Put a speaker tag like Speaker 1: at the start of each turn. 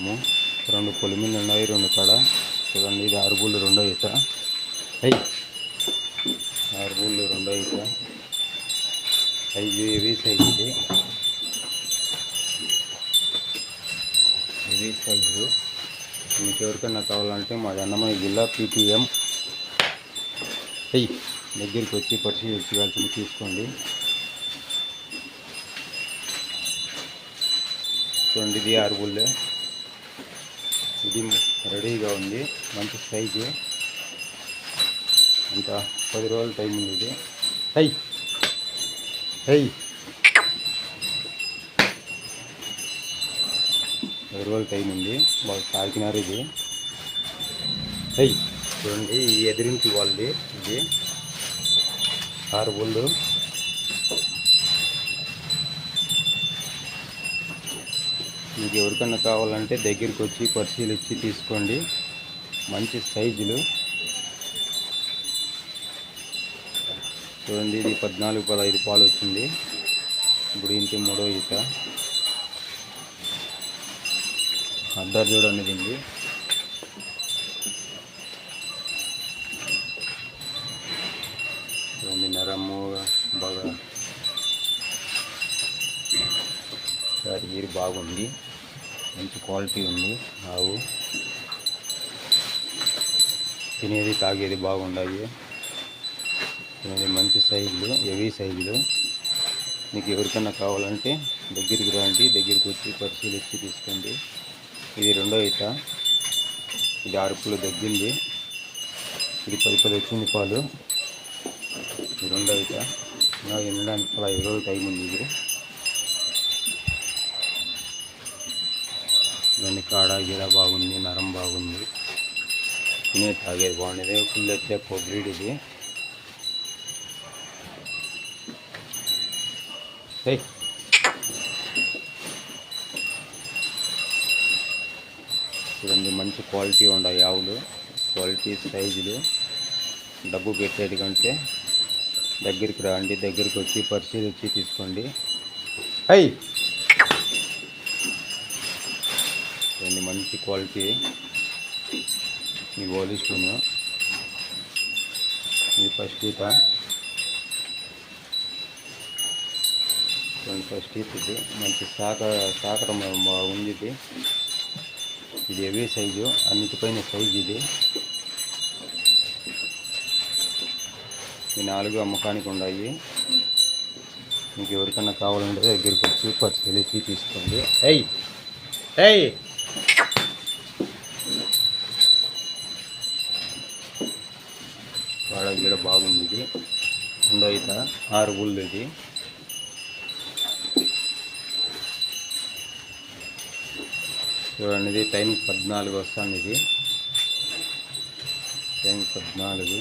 Speaker 1: తీసుకున్నాము. 2 పొలిమిన్లు ఉన్నాయి, 2 కాడ. చూడండి, ఇది 6 బూళ్ళు రెండో ఈత. 6 బూళ్ళు రెండో ఈత. సైజు హెవీ సైజు, ఇది హెవీ సైజు. మీకు ఎవరికైనా కావాలంటే మా అన్నమయ్య జిల్లా PTM దగ్గరికి వచ్చి పరిశీలించగలిసి తీసుకోండి. చూడండి, ఇది 6 బుల్లే. ఇది రెడీగా ఉంది, మంచి సైజు. ఇంకా 10 రోజుల టైం ఉంది. ఇది 10 రోజుల టైం ఉంది. బాగా సాకినారు ఇది. చూడండి, ఈ ఎదిరించి వాళ్ళది. ఇది 6 బుల్లు. మీకు ఎవరికన్నా కావాలంటే దగ్గరికి వచ్చి పరిశీలించి తీసుకోండి. మంచి సైజులు. చూడండి, ఇది 14-15 పాలు వచ్చింది. ఇప్పుడు ఇంటి 3వ ఈత. అద్దరు చూడండి దీన్ని. చూడండి, నరము బాగా ఈరు బాగుంది, మంచి క్వాలిటీ ఉంది. ఆవు తినేది తాగేది బాగుండాయి. ఇది మంచి సైజులు, హెవీ సైజులు. మీకు ఎవరికన్నా కావాలంటే దగ్గరికి రండి, దగ్గరికి వచ్చి పరిశీలించి తీసుకోండి. ఇది రెండో ఈత. ఇది 6 పులు తగ్గింది. ఇది 10 వచ్చింది పాలు. ఇది రెండో ఈత. ఎండడానికి 15 రోజులు టైం ఉంది. ఇది దాన్ని కాడ గిడ బాగుంది, నరం బాగుంది, తినే తాగేది బాగుండేది. ఫుల్ అయితే బ్రీడ్ ఇది. చూడండి, మంచి క్వాలిటీ ఉన్నాయి ఆవులు. క్వాలిటీ సైజులు. డబ్బు పెట్టేది కంటే దగ్గరికి రండి, దగ్గరికి వచ్చి పరిశీలించి తీసుకోండి. చూడండి, మంచి క్వాలిటీ. ఈ పోలీసులు. ఇది ఫస్ట్ ఈత. ఫస్ట్ ఈత. ఇది మంచి సాకడం ఉంది. ఇది హెవీ సైజు, అన్నిటిపైన సైజు. ఇది 4 అమ్మకానికి ఉన్నాయి. మీకు ఎవరికన్నా కావాలంటే దగ్గరికి వచ్చి పరిశీలించి తీసుకోండి. వాడ గీడ బాగుంది. ఇది రెండో ఈత. 6 బుల్లు. ఇది చూడండి, ఇది టైం 14 వస్తుంది. ఇది టైం 14.